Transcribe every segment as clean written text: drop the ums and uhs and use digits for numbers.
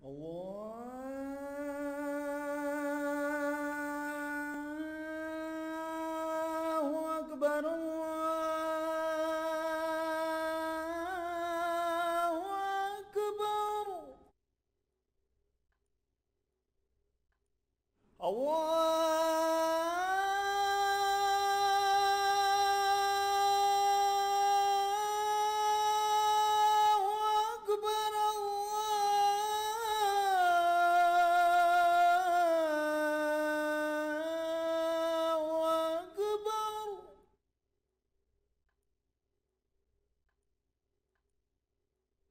الله أكبر الله أكبر الله أكبر الله أكبر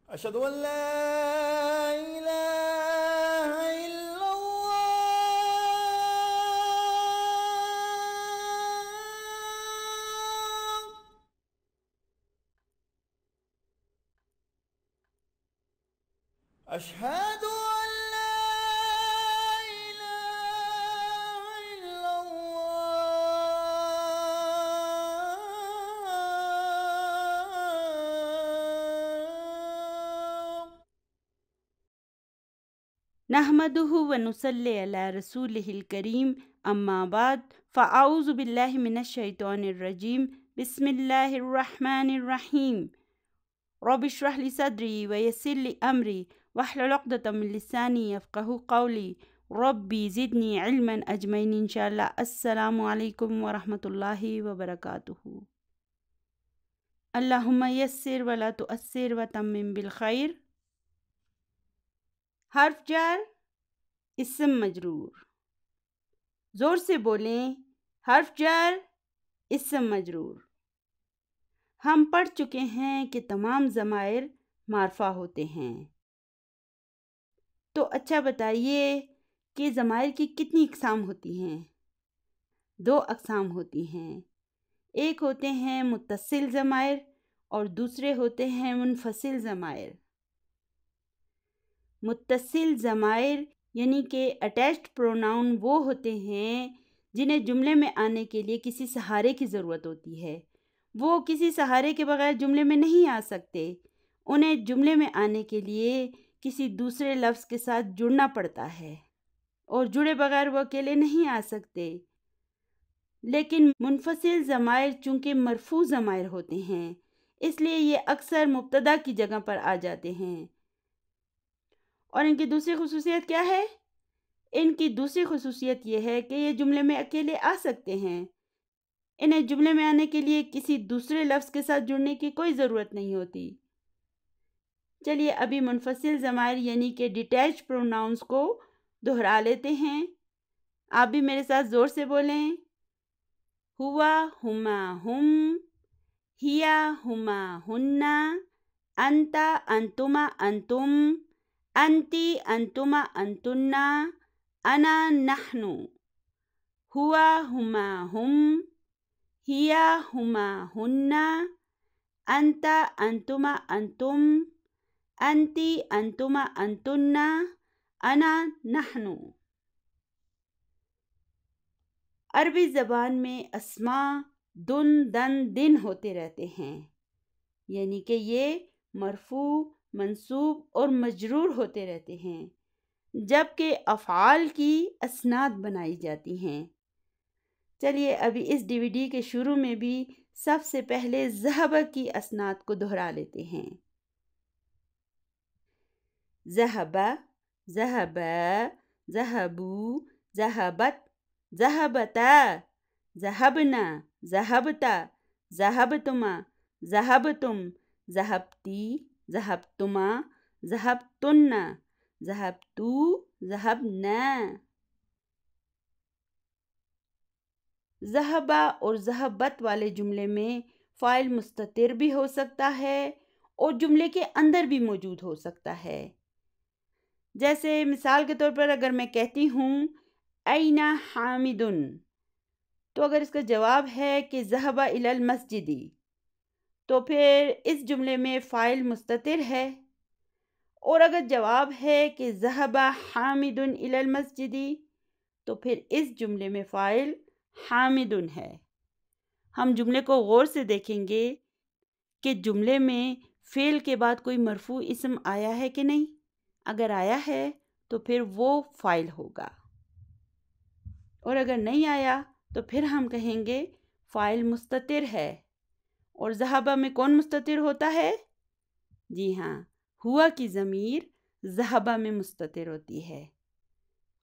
أشهد أن لا إله إلا الله أشهد أن لا إله إلا الله نحمده ونصلي على رسوله الكريم اما بعد فاعوذ بالله من الشیطان الرجیم بسم اللہ الرحمن الرحیم رب اشرح لي صدری ويسر لي امری واحلل عقدۃ من لسانی یفقهوا قولی ربی زدنی علما اجمعین انشاءاللہ۔ السلام علیکم ورحمۃ اللہ وبرکاتہ۔ اللہم یسر ولا تؤثر وتمم بالخیر۔ حرف جر، اسم مجرور۔ زور سے بولیں، حرف جر، اسم مجرور۔ ہم پڑھ چکے ہیں کہ تمام ضمائر معرفہ ہوتے ہیں، تو اچھا بتائیے کہ ضمائر کی کتنی اقسام ہوتی ہیں؟ 2 اقسام ہوتی ہیں، ایک ہوتے ہیں متصل ضمائر اور دوسرے ہوتے ہیں منفصل ضمائر۔ متصل ضمائر یعنی کہ اٹیچڈ پروناؤن وہ ہوتے ہیں جنہیں جملے میں آنے کے لیے کسی سہارے کی ضرورت ہوتی ہے۔ وہ کسی سہارے کے بغیر جملے میں نہیں آ سکتے، انہیں جملے میں آنے کے لیے کسی دوسرے لفظ کے ساتھ جڑنا پڑتا ہے، اور جڑے بغیر وہ اکیلے نہیں آ سکتے۔ لیکن منفصل ضمائر چونکہ مرفوع ضمائر ہوتے ہیں، اس لیے یہ اکثر مبتدا کی جگہ پر آ جاتے ہیں۔ اور ان کی دوسری خصوصیت کیا ہے؟ ان کی دوسری خصوصیت یہ ہے کہ یہ جملے میں اکیلے آ سکتے ہیں، انہیں جملے میں آنے کے لیے کسی دوسرے لفظ کے ساتھ جڑنے کی کوئی ضرورت نہیں ہوتی۔ چلیے ابھی منفصل ضمائر یعنی کہ ڈیٹیچ پروناؤنس کو دہرا لیتے ہیں۔ آپ بھی میرے ساتھ زور سے بولیں۔ ہوا، ہما، ہم، ہیا، ہما، ہننا، انتا، انتما، انتم، انتی، انتما، انتنا، انا، نحن۔ ہوا، ہما، ہم، ہیا، ہما، ہننا، انتا، انتما، انتم، انتی، انتما، انتنا، انا، نحن۔ عربی زبان میں اسماء دن، دن، دن ہوتے رہتے ہیں، یعنی کہ یہ مرفوع، منصوب اور مجرور ہوتے رہتے ہیں، جبکہ افعال کی اسناد بنائی جاتی ہیں۔ چلیے ابھی اس DVD کے شروع میں بھی سب سے پہلے ذہب کی اسناد کو دہرا لیتے ہیں۔ ذہب، ذہب، ذہبو، ذہبت، ذہبتا، ذہبنا، ذہبتا، ذہبتما، ذہبتم، ذہبتی، ذہبتما، ذہبتن، ذہبتو، ذہبنا۔ ذہبہ اور ذہبت والے جملے میں فاعل مستتر بھی ہو سکتا ہے اور جملے کے اندر بھی موجود ہو سکتا ہے۔ جیسے مثال کے طور پر اگر میں کہتی ہوں این حامد، تو اگر اس کا جواب ہے کہ ذہب الی المسجد، تو پھر اس جملے میں فاعل مستتر ہے، اور اگر جواب ہے کہ ذہب حامد الی المسجد، تو پھر اس جملے میں فاعل حامد ہے۔ ہم جملے کو غور سے دیکھیں گے کہ جملے میں فعل کے بعد کوئی مرفوع اسم آیا ہے کہ نہیں۔ اگر آیا ہے تو پھر وہ فاعل ہوگا، اور اگر نہیں آیا تو پھر ہم کہیں گے فاعل مستتر ہے۔ اور ذہبہ میں کون مستتر ہوتا ہے؟ جی ہاں، ہوا کی ضمیر ذہبہ میں مستتر ہوتی ہے،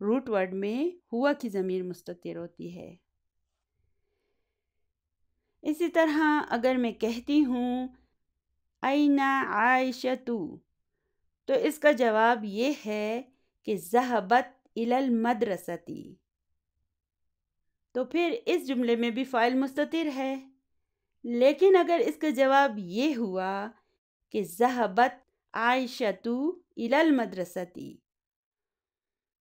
روٹ ورڈ میں ہوا کی ضمیر مستتر ہوتی ہے۔ اسی طرح اگر میں کہتی ہوں اینا عائشۃ، تو اس کا جواب یہ ہے کہ ذہبت الی المدرسۃ، تو پھر اس جملے میں بھی فاعل مستتر ہے۔ لیکن اگر اس کا جواب یہ ہوا کہ ذہبت عائشۃ الی المدرسۃ،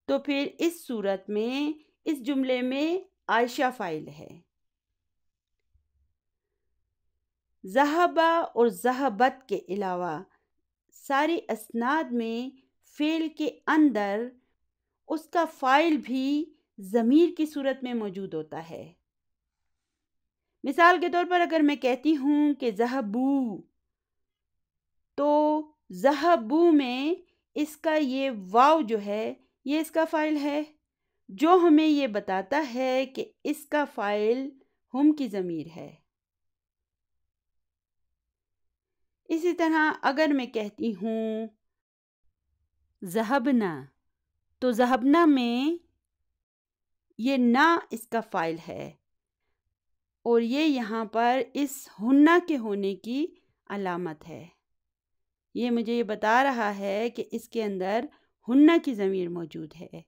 تو پھر اس صورت میں اس جملے میں عائشہ فاعل ہے۔ ذہبہ اور ذہبت کے علاوہ ساری اسناد میں فعل کے اندر اس کا فاعل بھی ضمیر کی صورت میں موجود ہوتا ہے۔ مثال کے طور پر اگر میں کہتی ہوں کہ ذہبو، تو ذہبو میں اس کا یہ واو جو ہے یہ اس کا فاعل ہے، جو ہمیں یہ بتاتا ہے کہ اس کا فاعل ہم کی ضمیر ہے۔ اسی طرح اگر میں کہتی ہوں ذہبنا، تو ذہبنا میں یہ نا اس کا فاعل ہے، اور یہ یہاں پر اس ہنہ کے ہونے کی علامت ہے۔ یہ مجھے یہ بتا رہا ہے کہ اس کے اندر ہنہ کی ضمیر موجود ہے۔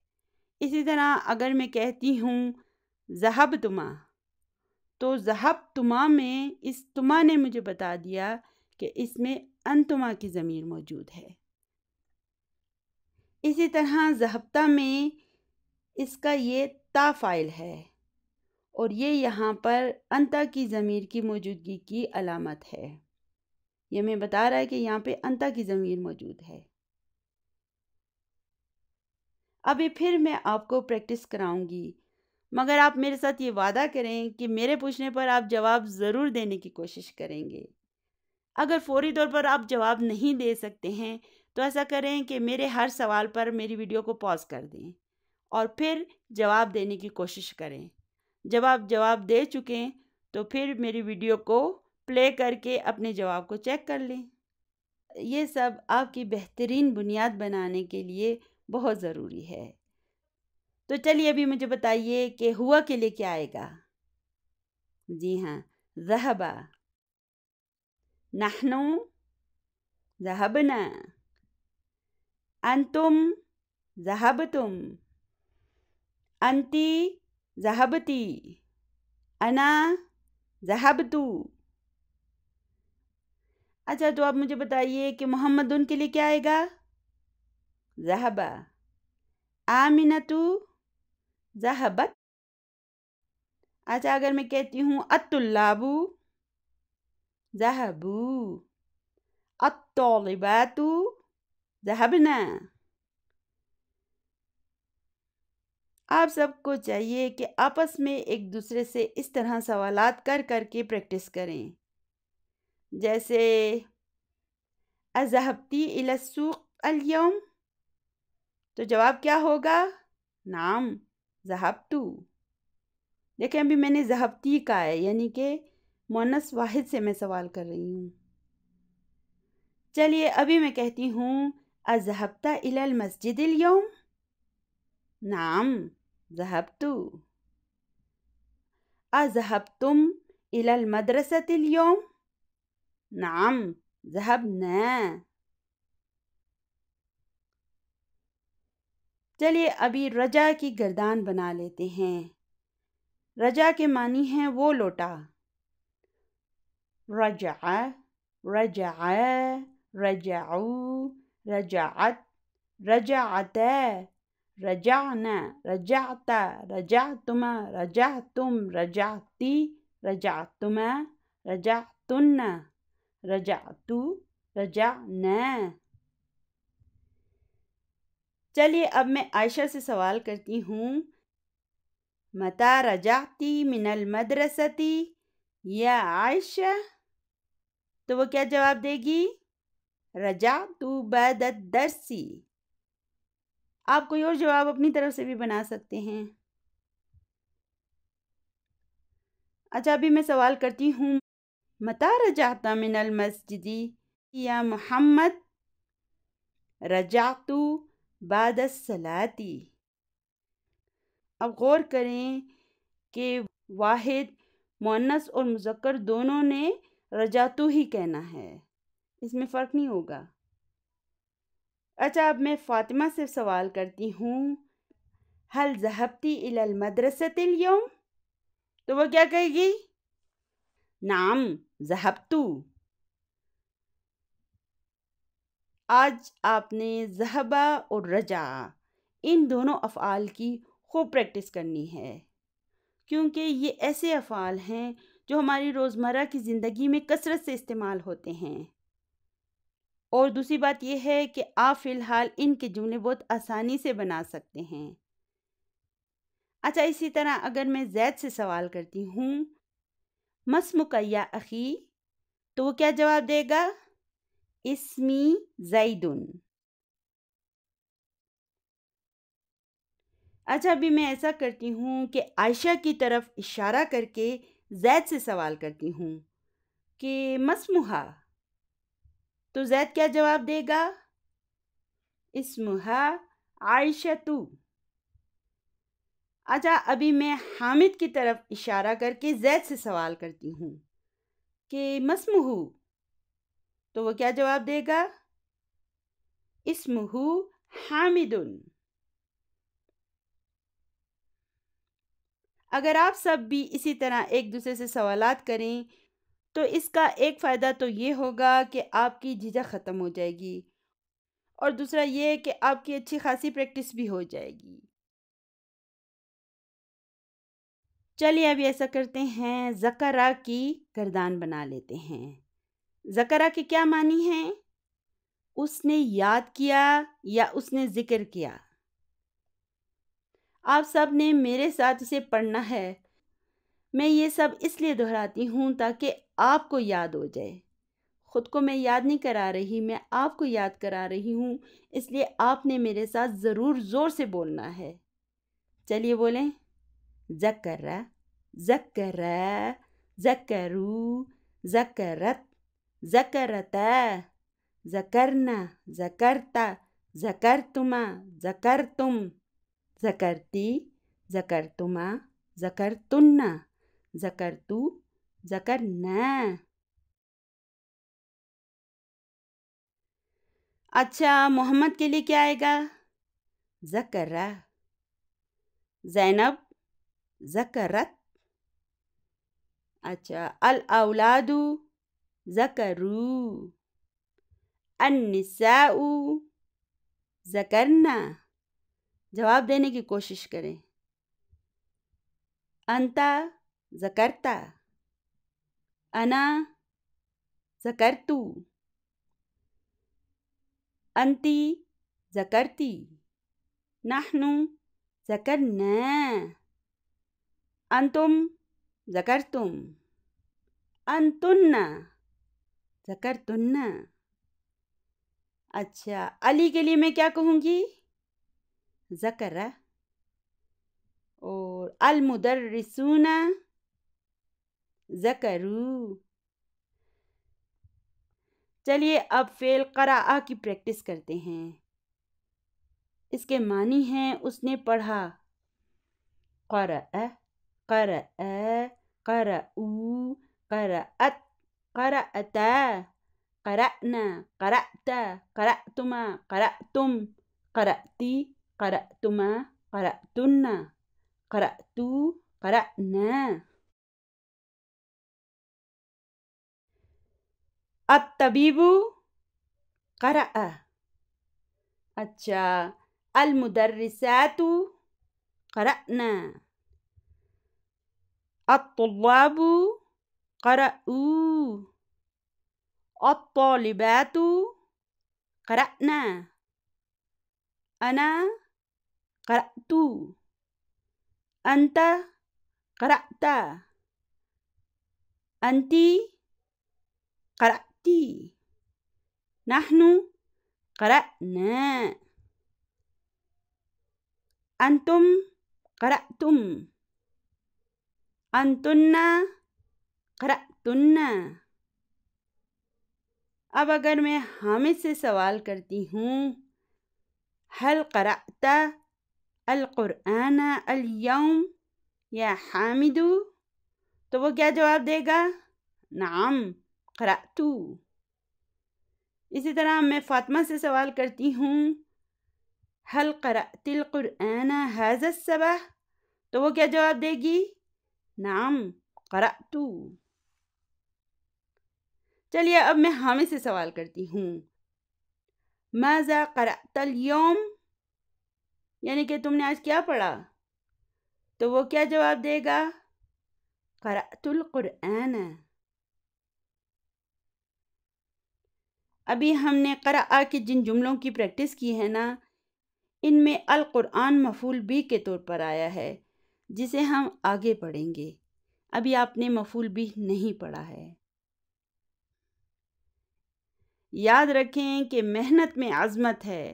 اسی طرح اگر میں کہتی ہوں ذہبتما، تو ذہبتما میں اس تما نے مجھے بتا دیا کہ اس میں انتما کی ضمیر موجود ہے۔ اسی طرح ذہبتہ میں اس کا یہ تا فاعل ہے، اور یہ یہاں پر انتا کی ضمیر کی موجودگی کی علامت ہے۔ یہ ہمیں بتا رہا ہے کہ یہاں پہ انتا کی ضمیر موجود ہے۔ ابھی پھر میں آپ کو پریکٹس کراؤں گی، مگر آپ میرے ساتھ یہ وعدہ کریں کہ میرے پوچھنے پر آپ جواب ضرور دینے کی کوشش کریں گے۔ اگر فوری طور پر آپ جواب نہیں دے سکتے ہیں تو ایسا کریں کہ میرے ہر سوال پر میری ویڈیو کو پاز کر دیں اور پھر جواب دینے کی کوشش کریں۔ جب آپ جواب دے چکیں تو پھر میری ویڈیو کو پلے کر کے اپنے جواب کو چیک کر لیں۔ یہ سب آپ کی بہترین بنیاد بنانے کے لیے بہت ضروری ہے۔ تو چلیے ابھی مجھے بتائیے کہ ہوا کے لیے کیا آئے گا؟ جی ہاں، ذہبا، نحنو ذہبنا، انتم ذہبتم، انتی ذہبتی، انا ذہبتو۔ اچھا، تو آپ مجھے بتائیے کہ محمد ان کے لیے کیا آئے گا؟ ذہبا، آمنتو ذہبت۔ اچھا، اگر میں کہتی ہوں الطلاب ذہبو، الطالبات ذہبنا۔ آپ سب کو چاہیے کہ آپس میں ایک دوسرے سے اس طرح سوالات کر کر کے پریکٹس کریں، جیسے اذهبتی الی السوق اليوم، تو جواب کیا ہوگا؟ نعم ذهبت۔ دیکھیں ابھی میں نے ذهبتی کہا ہے، یعنی کہ مؤنث واحد سے میں سوال کر رہی ہوں۔ چلیے ابھی میں کہتی ہوں اذهبت الی المسجد اليوم؟ نعم ذهبت۔ اذهبتم الی المدرسة اليوم؟ نعم ذهبنا۔ چلیے ابھی رجا کی گردان بنا لیتے ہیں۔ رجا کے معنی ہیں وہ لوٹا، رجع، رجع، رجعو، رجعت، رجعتا، رجعنا، رجعتا، رجعتما، رجعتم، رجعتی، رجعتما، رجعتن، رجعتو، رجعنا۔ چلیے اب میں عائشہ سے سوال کرتی ہوں، متی رجعتی من المدرسة یا عائشہ؟ تو وہ کیا جواب دے گی؟ رجعت بعد الدرس۔ آپ کوئی اور جواب اپنی طرف سے بھی بنا سکتے ہیں۔ اچھا، ابھی میں سوال کرتی ہوں، متى رجعت من المسجد یا محمد؟ رجعت بعد الصلاة۔ اب غور کریں کہ واحد مؤنث اور مذکر دونوں نے رجعتو ہی کہنا ہے، اس میں فرق نہیں ہوگا۔ اچھا، اب میں فاطمہ سے سوال کرتی ہوں، هل ذهبت الى المدرسة اليوم؟ تو وہ کیا کہے گی؟ نعم ذهبت۔ آج آپ نے ذہبہ اور رجع ان دونوں افعال کی خوب پریکٹس کرنی ہے، کیونکہ یہ ایسے افعال ہیں جو ہماری روزمرہ کی زندگی میں کثرت سے استعمال ہوتے ہیں۔ اور دوسری بات یہ ہے کہ آپ فی الحال ان کے جملے بہت آسانی سے بنا سکتے ہیں۔ اچھا، اسی طرح اگر میں زید سے سوال کرتی ہوں، مسمک یا اخی، تو وہ کیا جواب دے گا؟ اسمی زیدن۔ اچھا، ابھی میں ایسا کرتی ہوں کہ عائشہ کی طرف اشارہ کر کے زید سے سوال کرتی ہوں کہ مسمہا، تو زید کیا جواب دے گا؟ اسمہا عائشۃ۔ اچھا، ابھی میں حامد کی طرف اشارہ کر کے زید سے سوال کرتی ہوں کہ مسمہ، تو وہ کیا جواب دے گا؟ اسمہ حامد۔ اگر آپ سب بھی اسی طرح ایک دوسرے سے سوالات کریں تو اس کا ایک فائدہ تو یہ ہوگا کہ آپ کی جھجک ختم ہو جائے گی، اور دوسرا یہ کہ آپ کی اچھی خاصی پریکٹس بھی ہو جائے گی۔ چلیے ابھی ایسا کرتے ہیں، ذکرہ کی گردان بنا لیتے ہیں۔ ذکرہ کے کیا معنی ہیں؟ اس نے یاد کیا یا اس نے ذکر کیا۔ آپ سب نے میرے ساتھ اسے پڑھنا ہے۔ میں یہ سب اس لیے دہراتی ہوں تاکہ آپ کو یاد ہو جائے۔ خود کو میں یاد نہیں کرا رہی، میں آپ کو یاد کرا رہی ہوں، اس لیے آپ نے میرے ساتھ ضرور زور سے بولنا ہے۔ چلیے بولیں، ذکرہ، ذکرہ، ذکرو، ذکرت، ذکرتا، ذکرنا، ذکرتا، ذکرتما، ذکرتم، ذکرتی، ذکرتما، ذکرتن، ذکرتو، ذکرنا۔ اچھا، محمد کے لیے کیا آئے گا؟ ذکرہ، زینب، ذکرت۔ اچھا، الاولاد ذکروا، النساء ذکرنا۔ جواب دینے کی کوشش کریں۔ انتا ذکرتا، انا ذکرتو، انتی ذکرتی، نحن ذکرنا، انتم ذکرتم، انتن ذکرتن۔ اچھا، علی کے لیے میں کیا کہوں گی؟ ذکرہ، اور المدرسون ذکروا۔ چلیے اب فعل قرأ کی پریکٹس کرتے ہیں۔ اس کے معنی ہیں اس نے پڑھا، قرأ، قرأ، قرأوا، قرأت، قرأتا، قرأنا، قرأتا، قرأتما، قرأتم، قرأتی، قرأتما، قرأتن، قرأتو، قرأنا۔ الطبیب قرأ۔ اچھا، المدرسات قرأنا، الطلاب قرأوا، الطالبات قرأنا، أنا قرأت، أنت قرأت، أنت قرأت، نحن قرأنا۔ انتم قرأتم، انتن قرأتن۔ اب اگر میں حامد سے سوال کرتی ہوں هل قرأت القرآن اليوم یا حامد، تو وہ کیا جواب دے گا؟ نعم قرأت۔ اسی طرح میں فاطمہ سے سوال کرتی ہوں هل قرأت القرآن هذا الصباح، تو وہ کیا جواب دے گی؟ نعم قرأت۔ چلیے اب میں حامد سے سوال کرتی ہوں ماذا قرأت اليوم، یعنی کہ تم نے آج کیا پڑھا، تو وہ کیا جواب دے گا؟ قرأت القرآن۔ ابھی ہم نے قرأ کے جن جملوں کی پریکٹس کی ہے نا، ان میں القرآن مفعول بھی کے طور پر آیا ہے، جسے ہم آگے پڑھیں گے۔ ابھی آپ نے مفعول بھی نہیں پڑھا ہے۔ یاد رکھیں کہ محنت میں عظمت ہے۔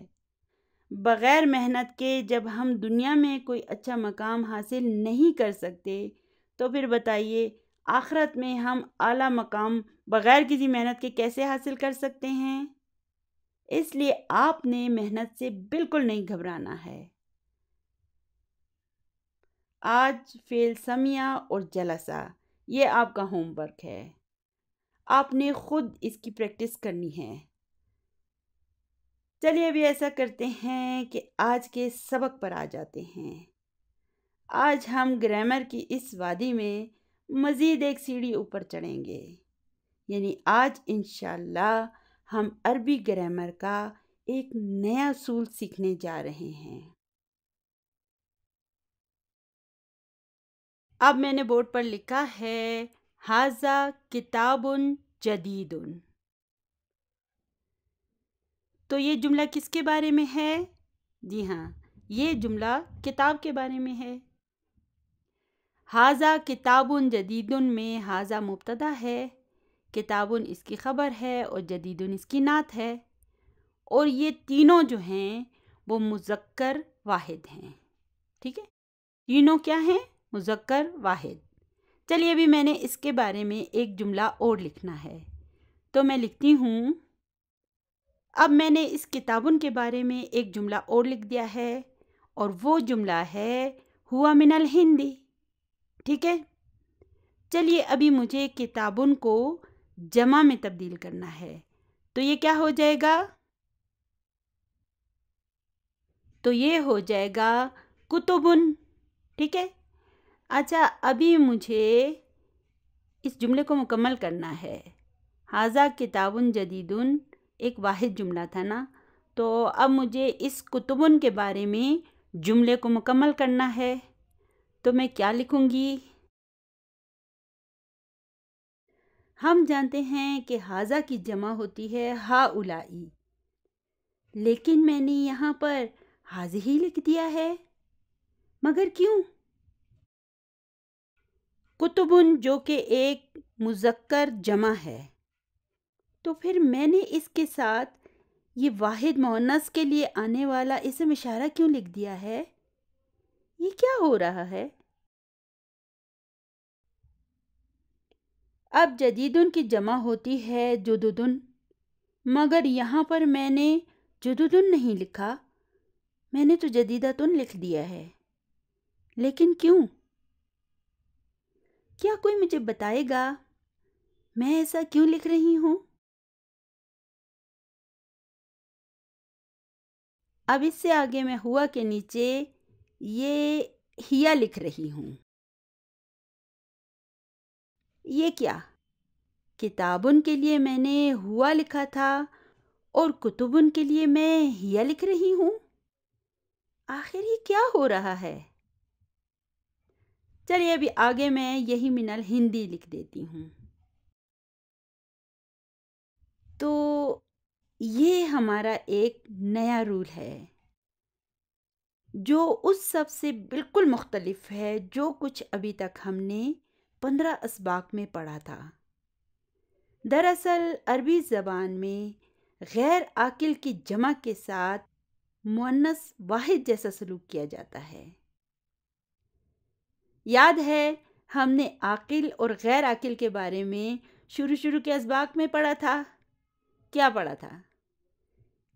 بغیر محنت کے جب ہم دنیا میں کوئی اچھا مقام حاصل نہیں کر سکتے، تو پھر بتائیے آخرت میں ہم اعلیٰ مقام بغیر کسی محنت کے کیسے حاصل کر سکتے ہیں؟ اس لیے آپ نے محنت سے بالکل نہیں گھبرانا ہے۔ آج فعل سمعہ اور جلسہ یہ آپ کا ہوم ورک ہے، آپ نے خود اس کی پریکٹس کرنی ہے۔ چلیے ابھی ایسا کرتے ہیں کہ آج کے سبق پر آ جاتے ہیں۔ آج ہم گرامر کی اس وادی میں مزید ایک سیڑھی اوپر چڑھیں گے، یعنی آج انشاءاللہ ہم عربی گرامر کا ایک نیا اصول سیکھنے جا رہے ہیں۔ اب میں نے بورڈ پر لکھا ہے ھذا کتاب جدید۔ تو یہ جملہ کس کے بارے میں ہے؟ جی ہاں، یہ جملہ کتاب کے بارے میں ہے۔ ھذا کتاب جدید میں ھذا مبتدا ہے، کتاب اس کی خبر ہے اور جدید اس کی نعت ہے، اور یہ تینوں جو ہیں وہ مذکر واحد ہیں۔ ٹھیک ہے، تینوں کیا ہیں؟ مذکر واحد۔ چلیے ابھی میں نے اس کے بارے میں ایک جملہ اور لکھنا ہے، تو میں لکھتی ہوں اب میں نے اس کتابن کے بارے میں ایک جملہ اور لکھ دیا ہے، اور وہ جملہ ہے ہوا من الہندی۔ ٹھیک ہے، چلیے ابھی مجھے کتابن کو جمع میں تبدیل کرنا ہے، تو یہ کیا ہو جائے گا؟ تو یہ ہو جائے گا کتبن۔ ٹھیک ہے، اچھا ابھی مجھے اس جملے کو مکمل کرنا ہے۔ ھذا کتاب جدید ایک واحد جملہ تھا نا، تو اب مجھے اس کتبن کے بارے میں جملے کو مکمل کرنا ہے، تو میں کیا لکھوں گی؟ ہم جانتے ہیں کہ ھذا کی جمع ہوتی ہے ہؤلائی، لیکن میں نے یہاں پر ھذہ لکھ دیا ہے، مگر کیوں؟ کتبن جو کہ ایک مذکر جمع ہے، تو پھر میں نے اس کے ساتھ یہ واحد مؤنث کے لیے آنے والا اسم اشارہ کیوں لکھ دیا ہے؟ یہ کیا ہو رہا ہے؟ اب جدیدن کی جمع ہوتی ہے جددن، مگر یہاں پر میں نے جددن نہیں لکھا، میں نے تو جدیدتن لکھ دیا ہے، لیکن کیوں؟ کیا کوئی مجھے بتائے گا میں ایسا کیوں لکھ رہی ہوں؟ اب اس سے آگے میں ہوا کے نیچے یہ ہیا لکھ رہی ہوں۔ یہ کیا؟ کتابن کے لیے میں نے ہوا لکھا تھا اور کتبن کے لیے میں ہیا لکھ رہی ہوں۔ آخر یہ کیا ہو رہا ہے؟ چلیے ابھی آگے میں یہی من الہندی لکھ دیتی ہوں۔ تو یہ ہمارا ایک نیا رول ہے جو اس سب سے بالکل مختلف ہے جو کچھ ابھی تک ہم نے 15 اسباق میں پڑھا تھا۔ دراصل عربی زبان میں غیر عاقل کی جمع کے ساتھ مؤنث واحد جیسا سلوک کیا جاتا ہے۔ یاد ہے ہم نے عاقل اور غیر عاقل کے بارے میں شروع کے اسباق میں پڑھا تھا۔ کیا پڑھا تھا؟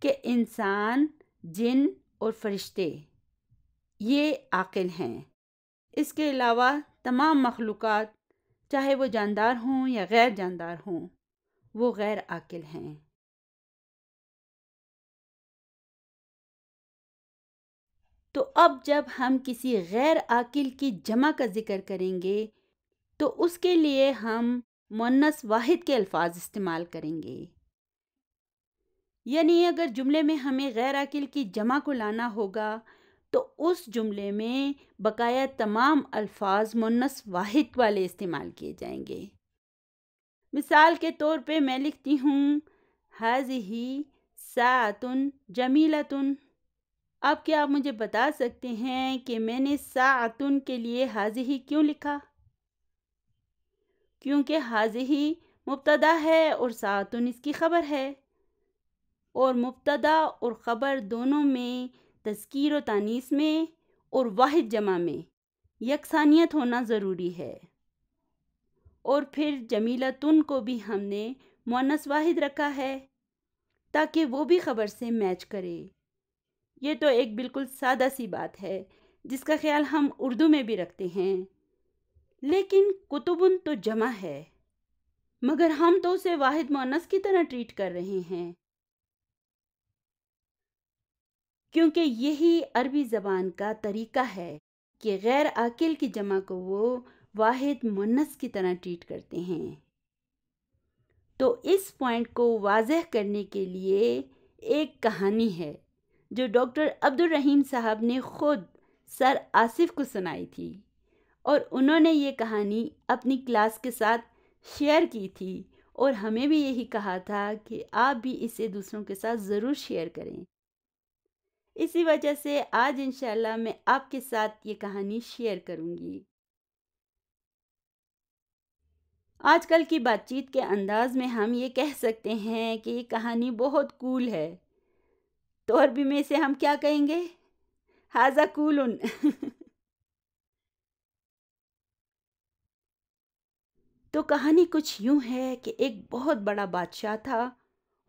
کہ انسان، جن اور فرشتے یہ عاقل ہیں۔ اس کے علاوہ تمام مخلوقات، چاہے وہ جاندار ہوں یا غیر جاندار ہوں، وہ غیر عاقل ہیں۔ تو اب جب ہم کسی غیر عاقل کی جمع کا ذکر کریں گے تو اس کے لیے ہم مؤنث واحد کے الفاظ استعمال کریں گے۔ یعنی اگر جملے میں ہمیں غیر عاقل کی جمع کو لانا ہوگا تو اس جملے میں بقایا تمام الفاظ مؤنث واحد والے استعمال کیے جائیں گے۔ مثال کے طور پہ میں لکھتی ہوں ہذہ ساعۃ جمیلۃ۔ اب کیا آپ مجھے بتا سکتے ہیں کہ میں نے ساعۃ کے لیے ہذہ کیوں لکھا؟ کیونکہ ہذہ مبتدا ہے اور ساعۃ اس کی خبر ہے، اور مبتدا اور خبر دونوں میں تذکیر و تانیث میں اور واحد جمع میں یکسانیت ہونا ضروری ہے۔ اور پھر جمیلتن کو بھی ہم نے مؤنث واحد رکھا ہے تاکہ وہ بھی خبر سے میچ کرے۔ یہ تو ایک بالکل سادہ سی بات ہے جس کا خیال ہم اردو میں بھی رکھتے ہیں، لیکن کتبن تو جمع ہے مگر ہم تو اسے واحد مؤنث کی طرح ٹریٹ کر رہے ہیں، کیونکہ یہی عربی زبان کا طریقہ ہے کہ غیر عاقل کی جمع کو وہ واحد مؤنث کی طرح ٹریٹ کرتے ہیں۔ تو اس پوائنٹ کو واضح کرنے کے لیے ایک کہانی ہے جو ڈاکٹر عبد الرحیم صاحب نے خود سر آصف کو سنائی تھی، اور انہوں نے یہ کہانی اپنی کلاس کے ساتھ شیئر کی تھی، اور ہمیں بھی یہی کہا تھا کہ آپ بھی اسے دوسروں کے ساتھ ضرور شیئر کریں۔ اسی وجہ سے آج انشاءاللہ میں آپ کے ساتھ یہ کہانی شیئر کروں گی۔ آج کل کی بات چیت کے انداز میں ہم یہ کہہ سکتے ہیں کہ یہ کہانی بہت کول ہے، تو عربی میں اسے ہم کیا کہیں گے؟ ھذا کولن۔ تو کہانی کچھ یوں ہے کہ ایک بہت بڑا بادشاہ تھا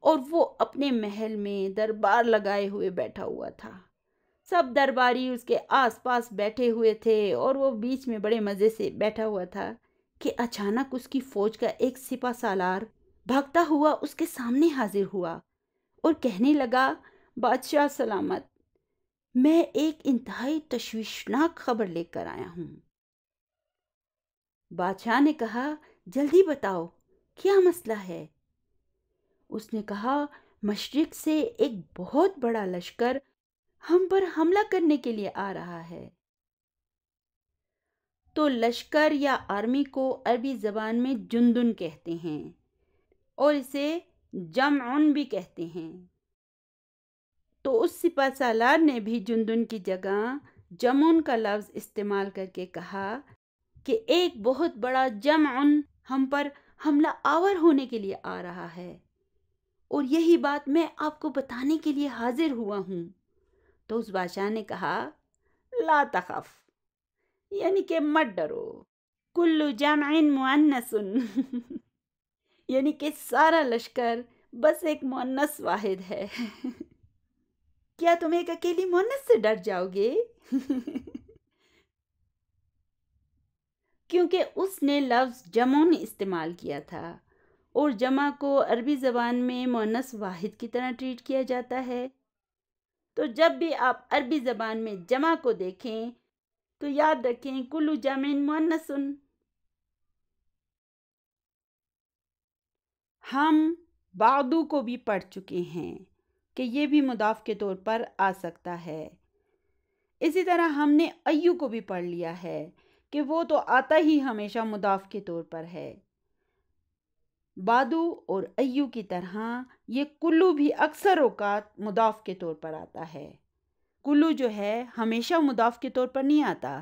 اور وہ اپنے محل میں دربار لگائے ہوئے بیٹھا ہوا تھا۔ سب درباری اس کے آس پاس بیٹھے ہوئے تھے اور وہ بیچ میں بڑے مزے سے بیٹھا ہوا تھا کہ اچانک اس کی فوج کا ایک سپہ سالار بھاگتا ہوا اس کے سامنے حاضر ہوا اور کہنے لگا، بادشاہ سلامت، میں ایک انتہائی تشویشناک خبر لے کر آیا ہوں۔ بادشاہ نے کہا، جلدی بتاؤ کیا مسئلہ ہے؟ اس نے کہا، مشرق سے ایک بہت بڑا لشکر ہم پر حملہ کرنے کے لیے آ رہا ہے۔ تو لشکر یا آرمی کو عربی زبان میں جندن کہتے ہیں اور اسے جمعن بھی کہتے ہیں۔ تو اس سپہ سالار نے بھی جندن کی جگہ جمعن کا لفظ استعمال کر کے کہا کہ ایک بہت بڑا جمعن ہم پر حملہ آور ہونے کے لیے آ رہا ہے، اور یہی بات میں آپ کو بتانے کے لیے حاضر ہوا ہوں۔ تو اس بادشاہ نے کہا، لا تخف، یعنی کہ مت ڈرو، کل جمع مؤنث، یعنی کہ سارا لشکر بس ایک مؤنث واحد ہے۔ کیا تم ایک اکیلی مؤنث سے ڈر جاؤ گے؟ کیونکہ اس نے لفظ جمعن استعمال کیا تھا، اور جمع کو عربی زبان میں مؤنث واحد کی طرح ٹریٹ کیا جاتا ہے۔ تو جب بھی آپ عربی زبان میں جمع کو دیکھیں تو یاد رکھیں کل جمع مؤنث۔ ہم بعدو کو بھی پڑھ چکے ہیں کہ یہ بھی مضاف کے طور پر آ سکتا ہے۔ اسی طرح ہم نے ایو کو بھی پڑھ لیا ہے کہ وہ تو آتا ہی ہمیشہ مضاف کے طور پر ہے۔ بادو اور ایو کی طرح یہ کلو بھی اکثر اوقات مضاف کے طور پر آتا ہے۔ کلو جو ہے ہمیشہ مضاف کے طور پر نہیں آتا۔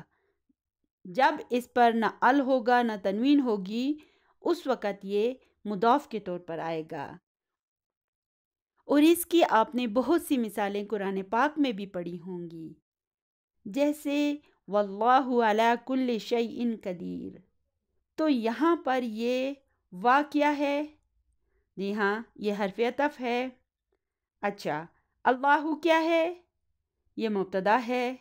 جب اس پر نہ ال ہوگا نہ تنوین ہوگی اس وقت یہ مضاف کے طور پر آئے گا۔ اور اس کی آپ نے بہت سی مثالیں قرآن پاک میں بھی پڑھی ہوں گی، جیسے واللہ علی کل شیء قدیر۔ تو یہاں پر یہ وا کیا ہے؟ جی ہاں، یہ حرف عطف ہے۔ اچھا، اللہ کیا ہے؟ یہ مبتدا ہے۔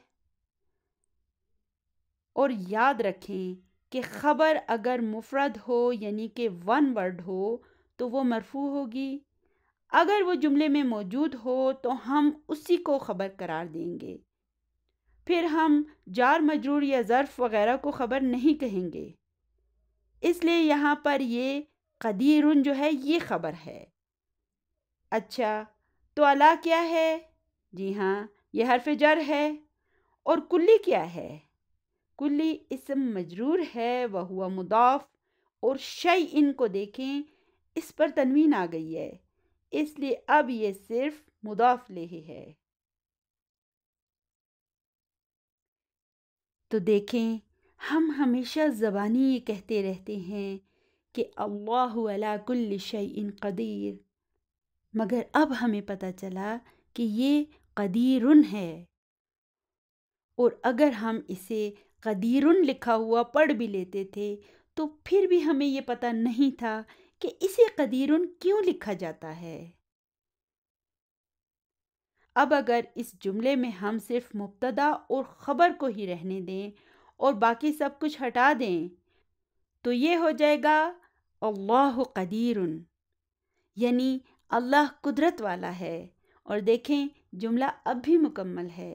اور یاد رکھیں کہ خبر اگر مفرد ہو یعنی کہ ون ورڈ ہو تو وہ مرفوع ہوگی، اگر وہ جملے میں موجود ہو تو ہم اسی کو خبر قرار دیں گے، پھر ہم جار مجرور یا ظرف وغیرہ کو خبر نہیں کہیں گے۔ اس لیے یہاں پر یہ قدیرن جو ہے یہ خبر ہے۔ اچھا، تو الا کیا ہے؟ جی ہاں، یہ حرف جر ہے۔ اور کلی کیا ہے؟ کلی اسم مجرور ہے وہو مضاف، اور شیء کو دیکھیں اس پر تنوین آ گئی ہے، اس لیے اب یہ صرف مضاف الیہ ہے۔ تو دیکھیں، ہم ہمیشہ زبانی یہ کہتے رہتے ہیں کہ اللہ علی کل شیء قدیر، مگر اب ہمیں پتہ چلا کہ یہ قدیرن ہے، اور اگر ہم اسے قدیرن لکھا ہوا پڑھ بھی لیتے تھے تو پھر بھی ہمیں یہ پتہ نہیں تھا کہ اسے قدیرن کیوں لکھا جاتا ہے۔ اب اگر اس جملے میں ہم صرف مبتدا اور خبر کو ہی رہنے دیں اور باقی سب کچھ ہٹا دیں تو یہ ہو جائے گا اللہ قدیرن، یعنی اللہ قدرت والا ہے۔ اور دیکھیں جملہ اب بھی مکمل ہے۔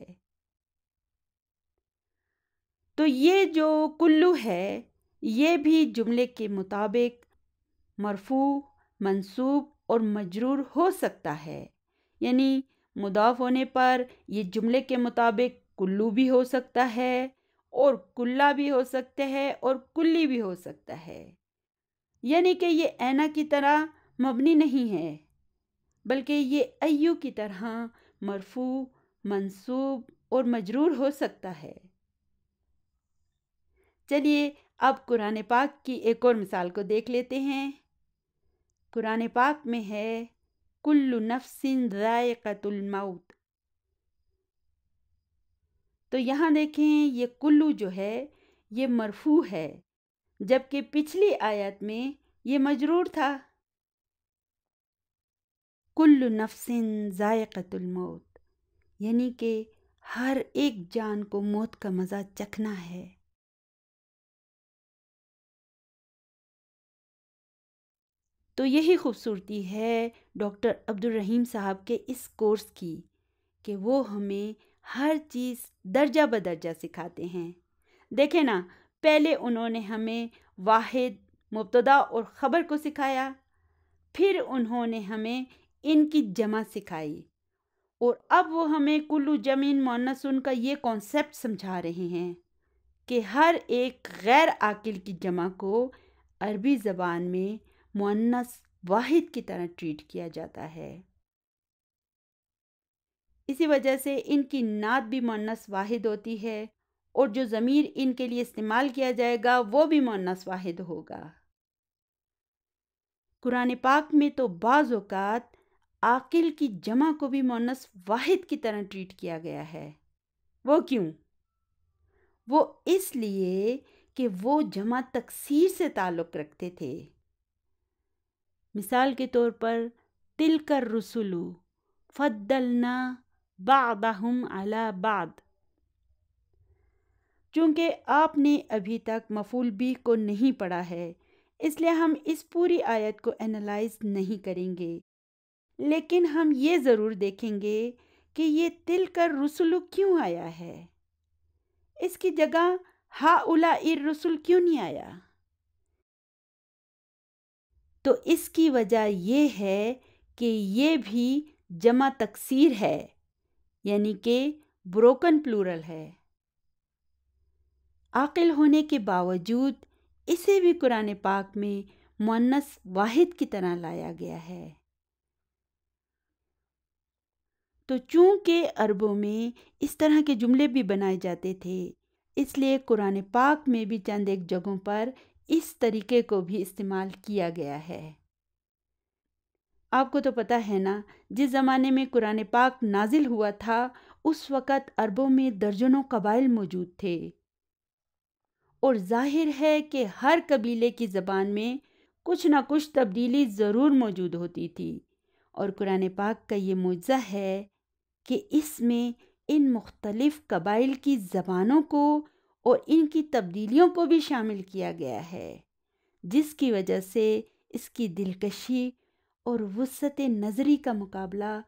تو یہ جو کلو ہے یہ بھی جملے کے مطابق مرفوع، منصوب اور مجرور ہو سکتا ہے، یعنی مضاف ہونے پر یہ جملے کے مطابق کلو بھی ہو سکتا ہے اور کلا بھی ہو سکتا ہے اور کلی بھی ہو سکتا ہے، یعنی کہ یہ اینا کی طرح مبنی نہیں ہے بلکہ یہ ایو کی طرح مرفوع، منصوب اور مجرور ہو سکتا ہے۔ چلیے اب قرآن پاک کی ایک اور مثال کو دیکھ لیتے ہیں۔ قرآن پاک میں ہے کل نفس ذائقۃ الموت۔ تو یہاں دیکھیں یہ کلو جو ہے یہ مرفوع ہے، جبکہ پچھلی آیت میں یہ مجرور تھا۔ کل نفس ذائقۃ الموت، یعنی کہ ہر ایک جان کو موت کا مزہ چکھنا ہے۔ تو یہی خوبصورتی ہے ڈاکٹر عبدالرحیم صاحب کے اس کورس کی کہ وہ ہمیں ہر چیز درجہ بدرجہ سکھاتے ہیں۔ دیکھیں نا، پہلے انہوں نے ہمیں واحد، مبتدا اور خبر کو سکھایا، پھر انہوں نے ہمیں ان کی جمع سکھائی، اور اب وہ ہمیں کلو جمع مؤنث کا یہ کانسیپٹ سمجھا رہے ہیں کہ ہر ایک غیر عاقل کی جمع کو عربی زبان میں مؤنث واحد کی طرح ٹریٹ کیا جاتا ہے۔ اسی وجہ سے ان کی نعت بھی مؤنث واحد ہوتی ہے، اور جو ضمیر ان کے لیے استعمال کیا جائے گا وہ بھی مؤنث واحد ہوگا۔ قرآن پاک میں تو بعض اوقات عاقل کی جمع کو بھی مؤنث واحد کی طرح ٹریٹ کیا گیا ہے۔ وہ کیوں؟ وہ اس لیے کہ وہ جمع تکسیر سے تعلق رکھتے تھے۔ مثال کے طور پر تلک الرسل فضلنا بعضهم علی بعض۔ چونکہ آپ نے ابھی تک مفعول بھی کو نہیں پڑھا ہے، اس لیے ہم اس پوری آیت کو انالائز نہیں کریں گے، لیکن ہم یہ ضرور دیکھیں گے کہ یہ تلک الرسل کیوں آیا ہے، اس کی جگہ ہؤلاء الرسل کیوں نہیں آیا؟ تو اس کی وجہ یہ ہے کہ یہ بھی جمع تکسیر ہے، یعنی کہ بروکن پلورل ہے۔ عاقل ہونے کے باوجود اسے بھی قرآن پاک میں مؤنث واحد کی طرح لایا گیا ہے۔ تو چونکہ عربوں میں اس طرح کے جملے بھی بنائے جاتے تھے، اس لیے قرآن پاک میں بھی چند ایک جگہوں پر اس طریقے کو بھی استعمال کیا گیا ہے۔ آپ کو تو پتہ ہے نا، جس زمانے میں قرآن پاک نازل ہوا تھا اس وقت عربوں میں درجنوں قبائل موجود تھے، اور ظاہر ہے کہ ہر قبیلے کی زبان میں کچھ نہ کچھ تبدیلی ضرور موجود ہوتی تھی، اور قرآن پاک کا یہ معجزہ ہے کہ اس میں ان مختلف قبائل کی زبانوں کو اور ان کی تبدیلیوں کو بھی شامل کیا گیا ہے، جس کی وجہ سے اس کی دلکشی اور وسعت نظری کا مقابلہ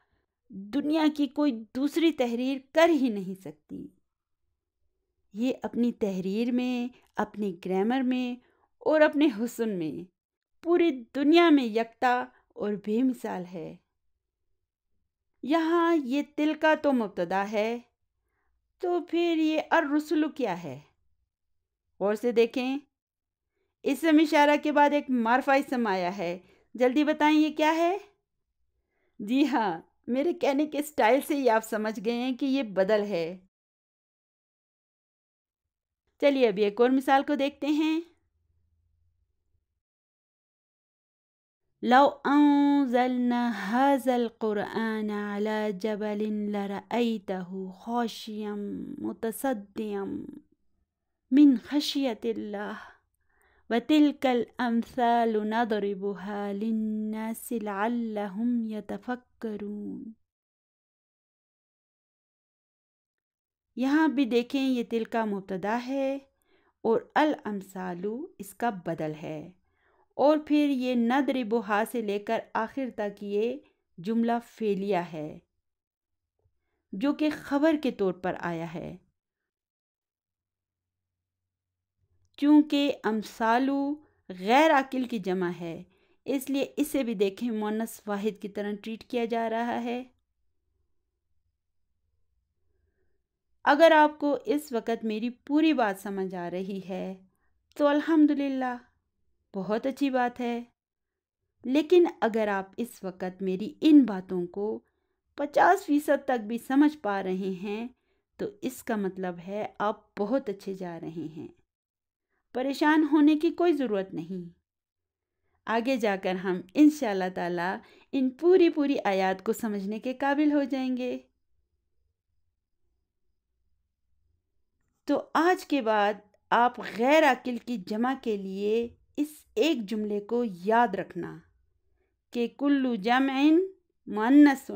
دنیا کی کوئی دوسری تحریر کر ہی نہیں سکتی۔ یہ اپنی تحریر میں، اپنی گرامر میں اور اپنے حسن میں پوری دنیا میں یکتا اور بے مثال ہے۔ یہاں یہ تلکا تو مبتدا ہے، تو پھر یہ الرسل کیا ہے؟ غور سے دیکھیں، اسم اشارہ کے بعد ایک معرفہ اسم آیا ہے، جلدی بتائیں یہ کیا ہے؟ جی ہاں، میرے کہنے کے سٹائل سے ہی آپ سمجھ گئے ہیں کہ یہ بدل ہے۔ چلیے ابھی ایک اور مثال کو دیکھتے ہیں۔ لو انزلنا هذا القرآن على جبل لرأيته خاشعا متصدعا من خشية الله وتلك الأمثال نضربها للناس لعلهم يتفكرون۔ یہاں بھی دیکھیں، یہ تلکا مبتدا ہے اور الامثال اس کا بدل ہے، اور پھر یہ نضربها سے لے کر آخر تک یہ جملہ فعلیہ ہے جو کہ خبر کے طور پر آیا ہے۔ چونکہ امثالو غیر عاقل کی جمع ہے، اس لیے اسے بھی دیکھیں مؤنث واحد کی طرح ٹریٹ کیا جا رہا ہے۔ اگر آپ کو اس وقت میری پوری بات سمجھ آ رہی ہے تو الحمدللہ، بہت اچھی بات ہے، لیکن اگر آپ اس وقت میری ان باتوں کو 50% تک بھی سمجھ پا رہے ہیں تو اس کا مطلب ہے آپ بہت اچھے جا رہے ہیں۔ پریشان ہونے کی کوئی ضرورت نہیں، آگے جا کر ہم انشاءاللہ تعالی ان پوری آیات کو سمجھنے کے قابل ہو جائیں گے۔ تو آج کے بعد آپ غیر عاقل کی جمع کے لیے اس ایک جملے کو یاد رکھنا کہ کل جمع مؤنث۔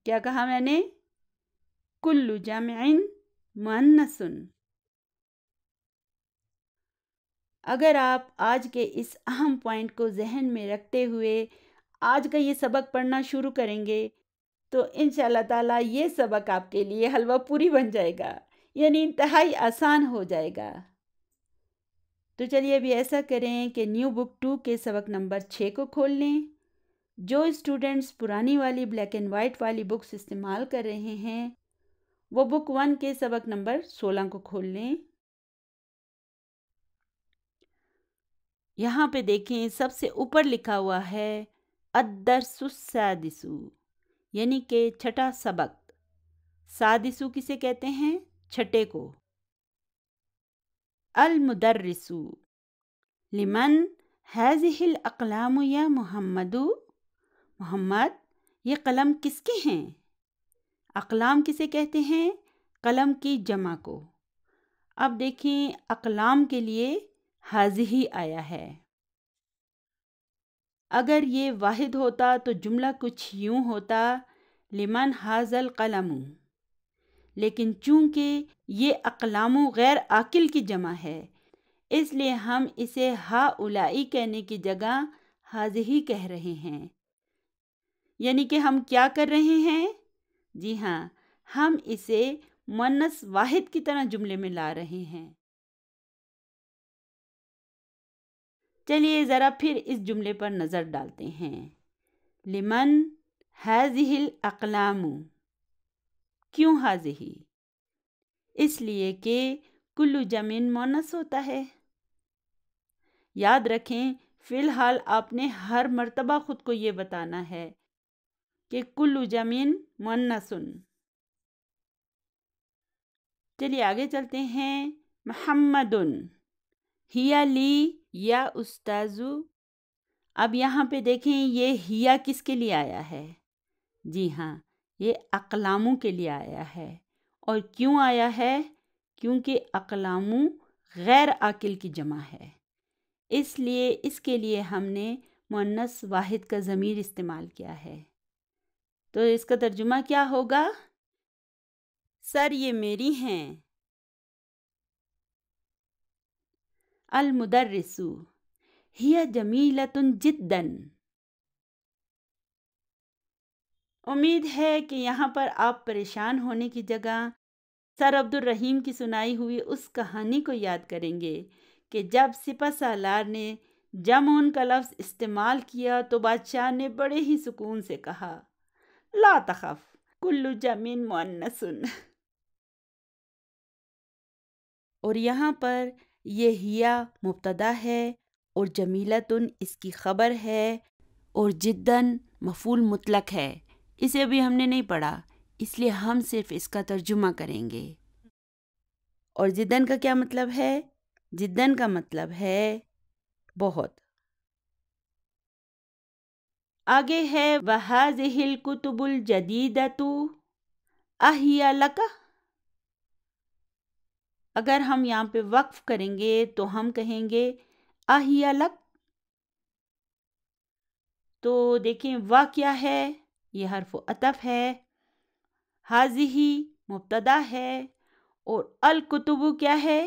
کیا کہا میں نے؟ کل جمع مؤنث۔ اگر آپ آج کے اس اہم پوائنٹ کو ذہن میں رکھتے ہوئے آج کا یہ سبق پڑھنا شروع کریں گے تو انشاءاللہ تعالیٰ یہ سبق آپ کے لیے حلوہ پوری بن جائے گا، یعنی انتہائی آسان ہو جائے گا۔ تو چلیے ابھی ایسا کریں کہ نیو بک 2 کے سبق نمبر 6 کو کھول لیں۔ جو اسٹوڈنٹس پرانی والی بلیک اینڈ وائٹ والی بکس استعمال کر رہے ہیں وہ بک 1 کے سبق نمبر 16 کو کھول لیں۔ یہاں پہ دیکھیں سب سے اوپر لکھا ہوا ہے الدرس السادس، یعنی کہ چھٹا سبق۔ سادسو کسے کہتے ہیں؟ چھٹے کو۔ المدرس لمن هذه الاقلام یا محمد، محمد یہ قلم کس کے ہیں؟ اقلام کسے کہتے ہیں؟ قلم کی جمع کو۔ اب دیکھیں اقلام کے لیے ہذہ آیا ہے۔ اگر یہ واحد ہوتا تو جملہ کچھ یوں ہوتا لمن ھذا القلم، لیکن چونکہ یہ اقلام غیر عاقل کی جمع ہے اس لیے ہم اسے ہؤلائی کہنے کی جگہ ھذہ کہہ رہے ہیں۔ یعنی کہ ہم کیا کر رہے ہیں؟ جی ہاں، ہم اسے مؤنث واحد کی طرح جملے میں لا رہے ہیں۔ چلیے ذرا پھر اس جملے پر نظر ڈالتے ہیں۔ لمن ھذہ الاقلام، کیوں ھذہ؟ اس لیے کہ کل جمع مؤنث ہوتا ہے۔ یاد رکھیں فی الحال آپ نے ہر مرتبہ خود کو یہ بتانا ہے کہ کل جمع مؤنث۔ چلیے آگے چلتے ہیں۔ محمد ہی لی یا استاذ اب یہاں پہ دیکھیں یہ ہیا کس کے لیے آیا ہے؟ جی ہاں، یہ اقلاموں کے لیے آیا ہے۔ اور کیوں آیا ہے؟ کیونکہ اقلاموں غیر عاقل کی جمع ہے، اس لیے اس کے لیے ہم نے مؤنث واحد کا ضمیر استعمال کیا ہے۔ تو اس کا ترجمہ کیا ہوگا؟ سر یہ میری ہیں۔ المدرس ہی جمیلۃ جداً۔ امید ہے کہ یہاں پر آپ پریشان ہونے کی جگہ سر عبد الرحیم کی سنائی ہوئی اس کہانی کو یاد کریں گے کہ جب سپہ سالار نے جمع کا لفظ استعمال کیا تو بادشاہ نے بڑے ہی سکون سے کہا، لا تخف کل جمع مؤنث۔ اور یہاں پر یہ ہیا مبتدا ہے اور جمیلتن اس کی خبر ہے اور جداً مفعول مطلق ہے۔ اسے ابھی ہم نے نہیں پڑھا، اس لیے ہم صرف اس کا ترجمہ کریں گے۔ اور جداً کا کیا مطلب ہے؟ جداً کا مطلب ہے بہت۔ آگے ہے وَهَذِهِ الْكُتُبُ الْجَدِيدَةُ أَهِيَ لَكَ۔ اگر ہم یہاں پہ وقف کریں گے تو ہم کہیں گے أَهِيَ لَكَ۔ تو دیکھیں وا کیا ہے؟ یہ حرف عطف ہے، ہاذہ مبتدا ہے اور الکتب کیا ہے؟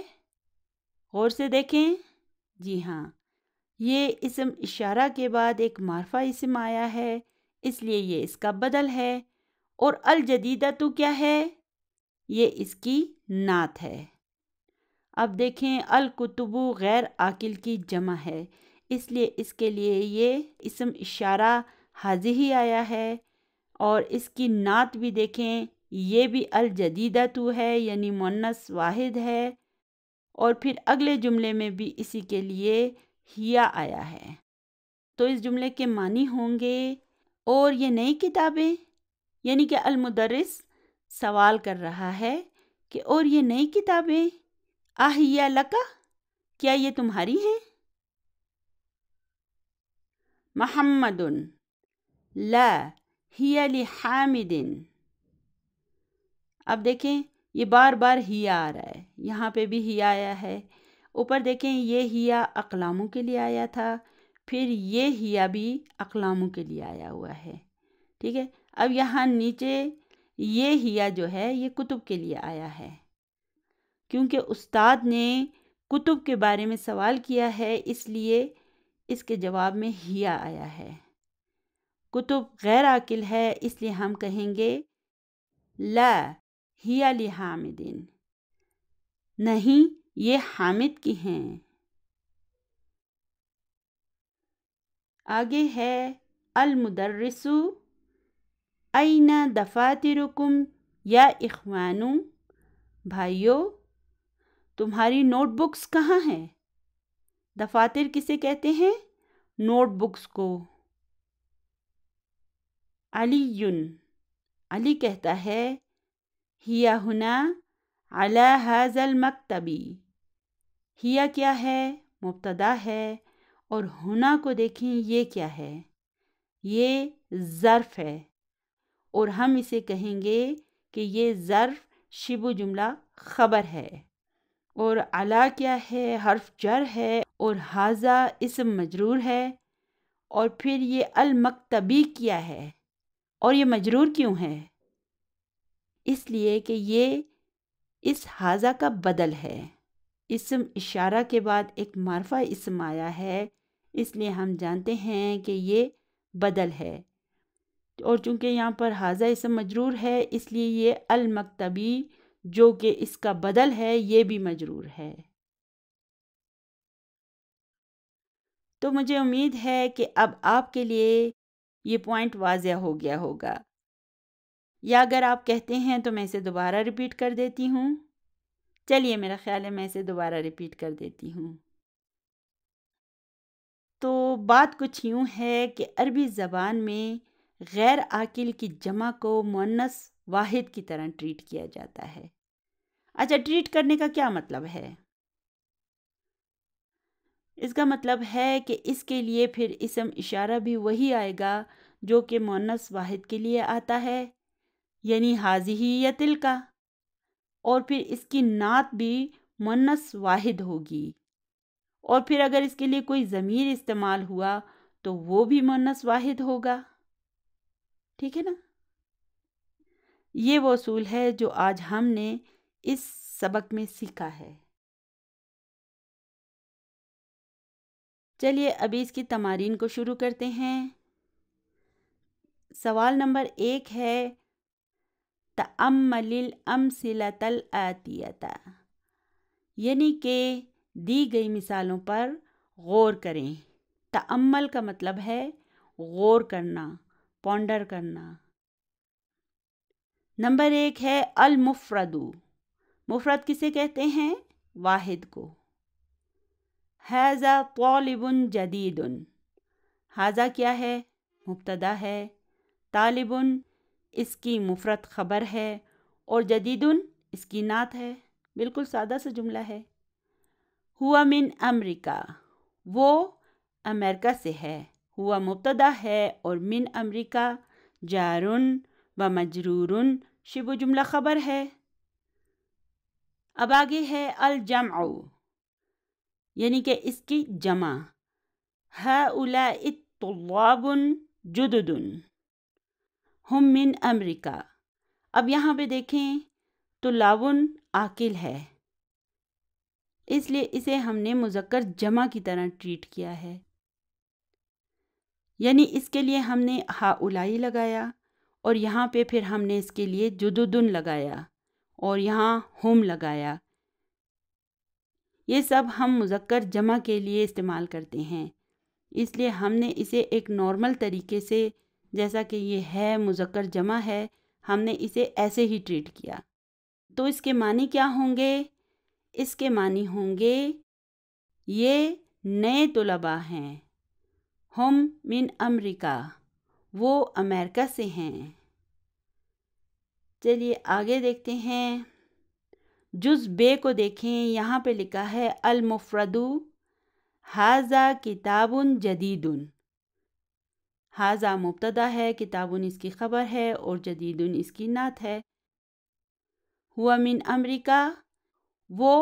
غور سے دیکھیں، جی ہاں، یہ اسم اشارہ کے بعد ایک معرفہ اسم آیا ہے، اس لیے یہ اس کا بدل ہے۔ اور الجدیدہ تو کیا ہے؟ یہ اس کی نعت ہے۔ اب دیکھیں الکتب غیر عاقل کی جمع ہے، اس لیے اس کے لیے یہ اسم اشارہ حاضی آیا ہے، اور اس کی نعت بھی دیکھیں، یہ بھی الجدیدہ تو ہے یعنی مؤنث واحد ہے، اور پھر اگلے جملے میں بھی اسی کے لیے ہیا آیا ہے۔ تو اس جملے کے معنی ہوں گے اور یہ نئی کتابیں، یعنی کہ المدرس سوال کر رہا ہے کہ اور یہ نئی کتابیں آہیا لکا، کیا یہ تمہاری ہیں؟ محمد لا ہی لحامد۔ اب دیکھیں یہ بار بار ہیا آ رہا ہے، یہاں پہ بھی ہیا آیا ہے، اوپر دیکھیں یہ ہیا اقلاموں کے لیے آیا تھا، پھر یہ ہیا بھی اقلاموں کے لیے آیا ہوا ہے، ٹھیک ہے۔ اب یہاں نیچے یہ ہیا جو ہے یہ کتب کے لیے آیا ہے، کیونکہ استاد نے کتب کے بارے میں سوال کیا ہے، اس لیے اس کے جواب میں ہیا آیا ہے۔ کتب غیر عاقل ہے، اس لیے ہم کہیں گے لا ہی لحامد، نہیں یہ حامد کی ہیں۔ آگے ہے المدرس این دفاترکم یا اخوانو، بھائیو تمہاری نوٹ بکس کہاں ہیں؟ دفاتر کسے کہتے ہیں؟ نوٹ بکس کو۔ علی کہتا ہے ہیا ہنا علی ھذا المکتب، ہیا کیا ہے؟ مبتدا ہے، اور ہنا کو دیکھیں یہ کیا ہے؟ یہ ظرف ہے، اور ہم اسے کہیں گے کہ یہ ظرف شبہ جملہ خبر ہے، اور علی کیا ہے؟ حرف جر ہے، اور ھذا اسم مجرور ہے، اور پھر یہ المکتبی کیا ہے؟ اور یہ مجرور کیوں ہے؟ اس لیے کہ یہ اس ھذا کا بدل ہے، اسم اشارہ کے بعد ایک معرفہ اسم آیا ہے، اس لیے ہم جانتے ہیں کہ یہ بدل ہے، اور چونکہ یہاں پر ھذا اسم مجرور ہے اس لیے یہ المکتبی جو کہ اس کا بدل ہے یہ بھی مجرور ہے۔ تو مجھے امید ہے کہ اب آپ کے لیے یہ پوائنٹ واضح ہو گیا ہوگا، یا اگر آپ کہتے ہیں تو میں اسے دوبارہ ریپیٹ کر دیتی ہوں۔ چلیے میرا خیال ہے میں اسے دوبارہ ریپیٹ کر دیتی ہوں۔ تو بات کچھ یوں ہے کہ عربی زبان میں غیر عاقل کی جمع کو مؤنث واحد کی طرح ٹریٹ کیا جاتا ہے۔ اچھا، ٹریٹ کرنے کا کیا مطلب ہے؟ اس کا مطلب ہے کہ اس کے لیے پھر اسم اشارہ بھی وہی آئے گا جو کہ مؤنث واحد کے لیے آتا ہے، یعنی ہاذہ یا تلکا، اور پھر اس کی نعت بھی مؤنث واحد ہوگی، اور پھر اگر اس کے لیے کوئی ضمیر استعمال ہوا تو وہ بھی مؤنث واحد ہوگا. ٹھیک ہے نا؟ یہ وہ اصول ہے جو آج ہم نے اس سبق میں سیکھا ہے. چلیے ابھی اس کی تمارین کو شروع کرتے ہیں. سوال نمبر 1 ہے تأمل الامثلۃ الآتیۃ، یعنی کہ دی گئی مثالوں پر غور کریں. تأمل کا مطلب ہے غور کرنا، پونڈر کرنا. نمبر 1 ہے المفرد. مفرد کسے کہتے ہیں؟ واحد کو. ھذا طالب جدید. ھذا کیا ہے؟ مبتدا ہے. طالب اس کی مفرد خبر ہے اور جدید اس کی نعت ہے. بالکل سادہ سا جملہ ہے. ہوا من امریکہ، وہ امریکہ سے ہے. ہوا مبتدا ہے اور من امریکہ جارن و مجرورن شبہ جملہ خبر ہے. اب آگے ہے الجمع، یعنی کہ اس کی جمع. ہؤلاء طلاب جدد ہم من امریکہ. اب یہاں پہ دیکھیں طلاب عاقل ہے، اس لیے اسے ہم نے مذکر جمع کی طرح ٹریٹ کیا ہے، یعنی اس کے لیے ہم نے ہؤلاء لگایا اور یہاں پہ پھر ہم نے اس کے لیے جددن لگایا اور یہاں ہم لگایا. یہ سب ہم مذکر جمع کے لیے استعمال کرتے ہیں، اس لیے ہم نے اسے ایک نارمل طریقے سے، جیسا کہ یہ ہے مذکر جمع ہے، ہم نے اسے ایسے ہی ٹریٹ کیا. تو اس کے معنی کیا ہوں گے؟ اس کے معنی ہوں گے یہ نئے طلباء ہیں. ہم من امریکہ، وہ امریکہ سے ہیں. چلیے آگے دیکھتے ہیں. جز بے کو دیکھیں، یہاں پہ لکھا ہے المفرد ھذا کتاب جدید. ھذا مبتدا ہے، کتاب اس کی خبر ہے اور جدید اس کی نعت ہے. ہوا من امریکہ، وہ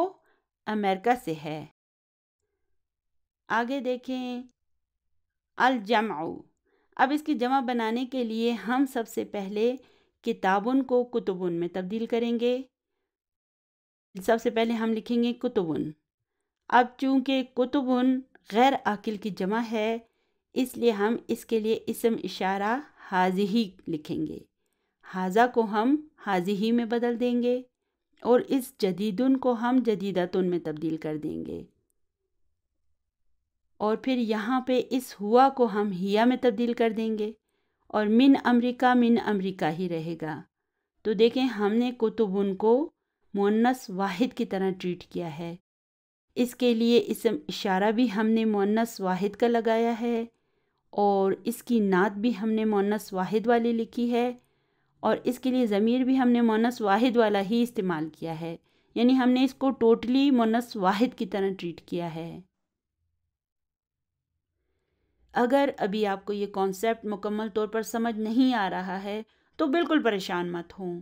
امریکہ سے ہے. آگے دیکھیں الجمع. اب اس کی جمع بنانے کے لیے ہم سب سے پہلے کتابن کو کتبن میں تبدیل کریں گے. سب سے پہلے ہم لکھیں گے کتبن. اب چونکہ کتبن غیر عاقل کی جمع ہے، اس لیے ہم اس کے لیے اسم اشارہ ھذہ لکھیں گے. ھذا کو ہم ھذہ میں بدل دیں گے اور اس جدیدن کو ہم جدیدتن میں تبدیل کر دیں گے، اور پھر یہاں پہ اس ہوا کو ہم ہیا میں تبدیل کر دیں گے اور من امریکہ ہی رہے گا. تو دیکھیں ہم نے کتبن کو مؤنث واحد کی طرح ٹریٹ کیا ہے. اس کے لیے اسم اشارہ بھی ہم نے مؤنث واحد کا لگایا ہے اور اس کی نعت بھی ہم نے مؤنث واحد والی لکھی ہے، اور اس کے لیے ضمیر بھی ہم نے مؤنث واحد والا ہی استعمال کیا ہے، یعنی ہم نے اس کو ٹوٹلی مؤنث واحد کی طرح ٹریٹ کیا ہے. اگر ابھی آپ کو یہ کانسیپٹ مکمل طور پر سمجھ نہیں آ رہا ہے تو بالکل پریشان مت ہوں،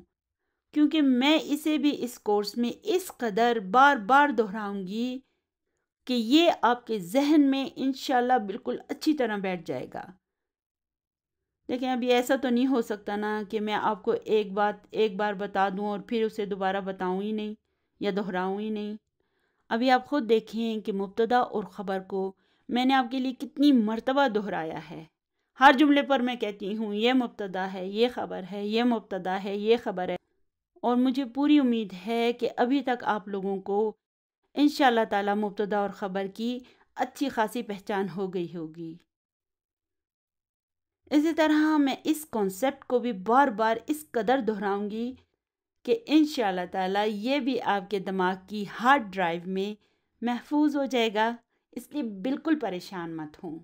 کیونکہ میں اسے بھی اس کورس میں اس قدر بار بار دہراؤں گی کہ یہ آپ کے ذہن میں انشاءاللہ بالکل اچھی طرح بیٹھ جائے گا. لیکن ابھی ایسا تو نہیں ہو سکتا نا کہ میں آپ کو ایک بات ایک بار بتا دوں اور پھر اسے دوبارہ بتاؤں ہی نہیں یا دہراؤں ہی نہیں. ابھی آپ خود دیکھیں کہ مبتدا اور خبر کو میں نے آپ کے لیے کتنی مرتبہ دہرایا ہے. ہر جملے پر میں کہتی ہوں یہ مبتدا ہے، یہ خبر ہے، یہ مبتدا ہے، یہ خبر ہے، اور مجھے پوری امید ہے کہ ابھی تک آپ لوگوں کو انشاءاللہ تعالی مبتدا اور خبر کی اچھی خاصی پہچان ہو گئی ہوگی. اسی طرح میں اس کانسیپٹ کو بھی بار بار اس قدر دہراؤں گی کہ انشاءاللہ تعالی یہ بھی آپ کے دماغ کی ہارڈ ڈرائیو میں محفوظ ہو جائے گا. اس لیے بالکل پریشان مت ہوں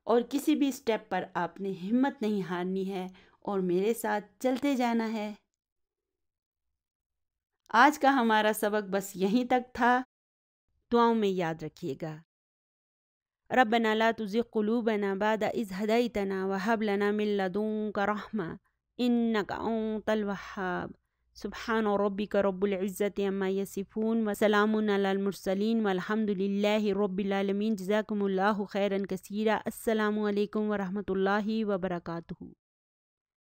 اور کسی بھی سٹیپ پر آپ نے ہمت نہیں ہارنی ہے اور میرے ساتھ چلتے جانا ہے. آج کا ہمارا سبق بس یہیں تک تھا. دعاؤں میں یاد رکھیے گا. ربنا لا تزغ قلوبنا بعد إذ هديتنا وهب لنا من لدنك رحمة إنك أنت الوهاب. سبحان ربك رب العزة عما يصفون وسلام على المرسلين والحمد لله رب العالمين. جزاكم الله خيرا كثيرا. السلام علیکم ورحمۃ اللہ وبرکاتہ.